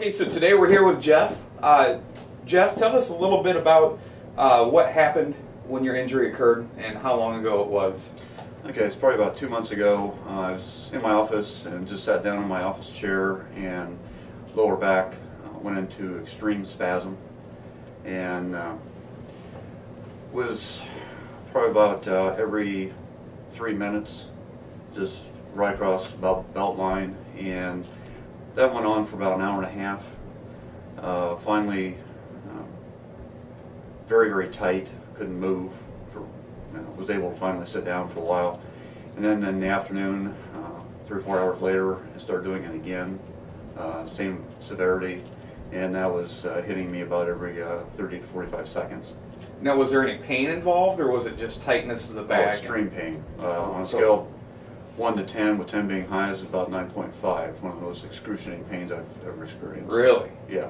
Hey, so today we're here with Jeff. Jeff, tell us a little bit about what happened when your injury occurred and how long ago it was. Okay, it's probably about 2 months ago. I was in my office and just sat down in my office chair, and lower back went into extreme spasm, and was probably about every 3 minutes, just right across about belt line, and that went on for about an hour and a half. Finally, very tight, couldn't move. Was able to finally sit down for a while, and then in the afternoon, 3 or 4 hours later, I started doing it again, same severity, and that was hitting me about every 30 to 45 seconds. Now, was there any pain involved, or was it just tightness of the back? Oh, extreme pain. On a scale of 1 to 10, with 10 being highest, about 9.5. One of the most excruciating pains I've ever experienced. Really? Yeah.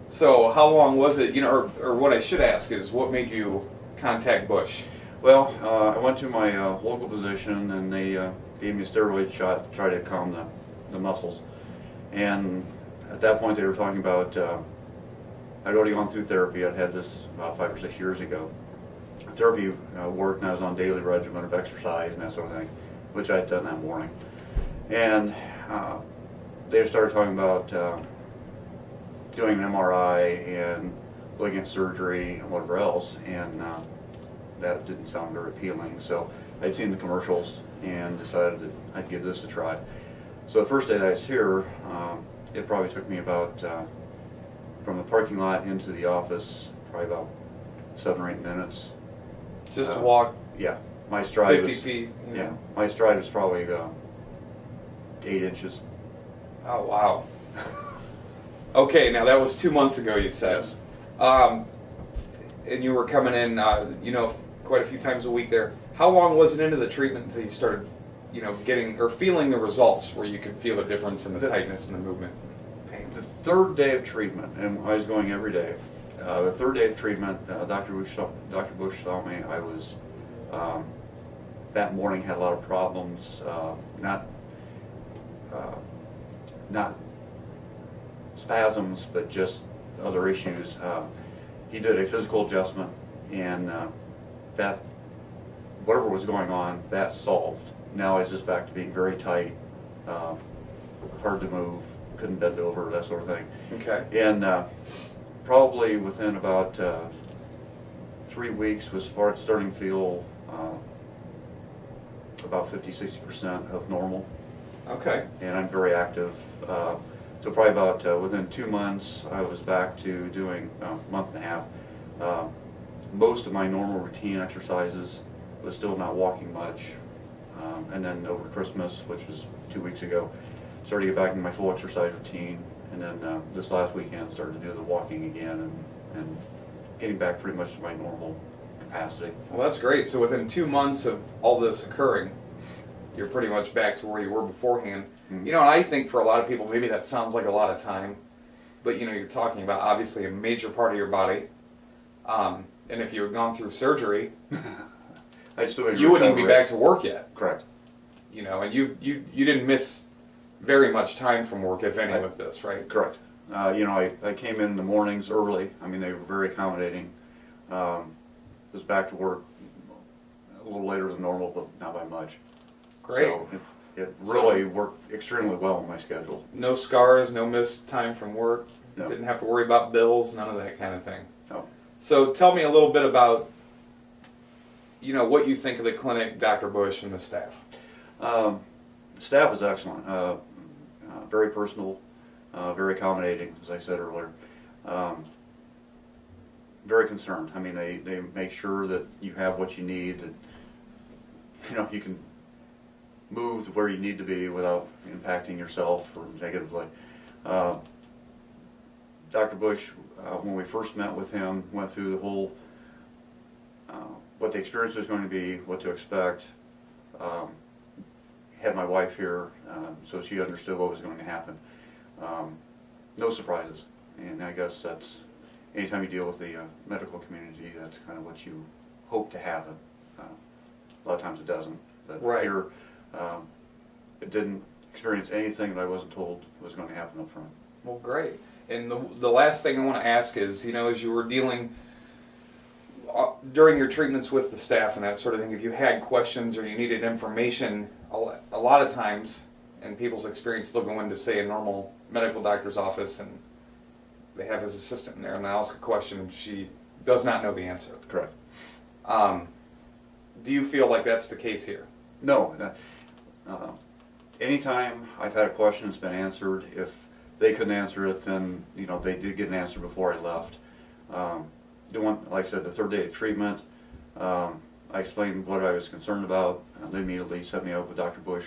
So how long was it, or what I should ask is, what made you contact Busch? Well, I went to my local physician, and they gave me a steroid shot to try to calm the muscles. And at that point, they were talking about I'd already gone through therapy. I'd had this about 5 or 6 years ago. Therapy worked, and I was on daily regimen of exercise and that sort of thing, which I had done that morning. And they started talking about doing an MRI and looking at surgery and whatever else, and that didn't sound very appealing. So I'd seen the commercials and decided that I'd give this a try. So the first day that I was here, it probably took me about, from the parking lot into the office, probably about 7 or 8 minutes. Just to walk? Yeah. My stride 50 was, feet? Yeah. My stride was probably 8 inches. Oh, wow. Okay, now that was 2 months ago, you said. Yes. And you were coming in, quite a few times a week there. How long was it into the treatment until you started, getting or feeling the results where you could feel a difference in the tightness and the movement? Pain. The third day of treatment, and I was going every day. The third day of treatment, Dr. Busch saw me. I was that morning had a lot of problems, not spasms, but just other issues. He did a physical adjustment, and that whatever was going on, that solved. Now I was just back to being very tight, hard to move, couldn't bend over, that sort of thing. Okay. And probably within about 3 weeks was starting to feel about 50–60% of normal. Okay. And I'm very active. So probably about within 2 months, I was back to doing month and a half. Most of my normal routine exercises was still not walking much. And then over Christmas, which was 2 weeks ago, started to get back into my full exercise routine. And then this last weekend, started to do the walking again and getting back pretty much to my normal capacity. Well, that's great. So within 2 months of all this occurring, you're pretty much back to where you were beforehand. Mm-hmm. And I think for a lot of people, maybe that sounds like a lot of time, but you're talking about obviously a major part of your body. And if you had gone through surgery, you wouldn't even be back to work yet. Correct. And you didn't miss very much time from work, if any, with this, right? Correct. I came in the mornings early. I mean, they were very accommodating. Was back to work a little later than normal, but not by much. Great. So it really worked extremely well in my schedule. No scars, no missed time from work. No. Didn't have to worry about bills, none of that kind of thing. No. So tell me a little bit about, what you think of the clinic, Dr. Busch, and the staff. Staff is excellent. Very personal, very accommodating, as I said earlier. Very concerned. I mean, they make sure that you have what you need, that you can move to where you need to be without impacting yourself or negatively. Dr. Busch, when we first met with him, went through the whole what the experience was going to be, what to expect. Had my wife here, so she understood what was going to happen. No surprises, and I guess that's anytime you deal with the medical community, that's kind of what you hope to have. A lot of times it doesn't, but right. Here it didn't experience anything that I wasn't told was going to happen up front. Well, great. And the last thing I want to ask is, you know, as you were dealing during your treatments with the staff and that sort of thing, if you had questions or you needed information, a lot of times, in people's experience, they'll go into, say, a normal medical doctor's office and they have his assistant in there and they'll ask a question and she does not know the answer. Correct. Do you feel like that's the case here? No. Anytime I've had a question that's been answered, if they couldn't answer it, then, you know, they did get an answer before I left. Like I said, the third day of treatment, I explained what I was concerned about. They immediately set me up with Dr. Busch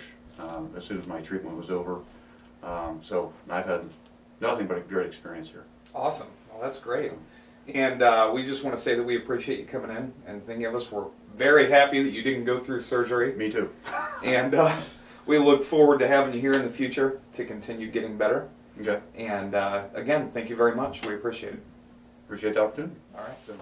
as soon as my treatment was over. So I've had nothing but a great experience here. Awesome. Well, that's great. And we just want to say that we appreciate you coming in and thinking of us. We're very happy that you didn't go through surgery. Me too. And we look forward to having you here in the future to continue getting better. Okay. And again, thank you very much. We appreciate it. Appreciate the opportunity. All right. So.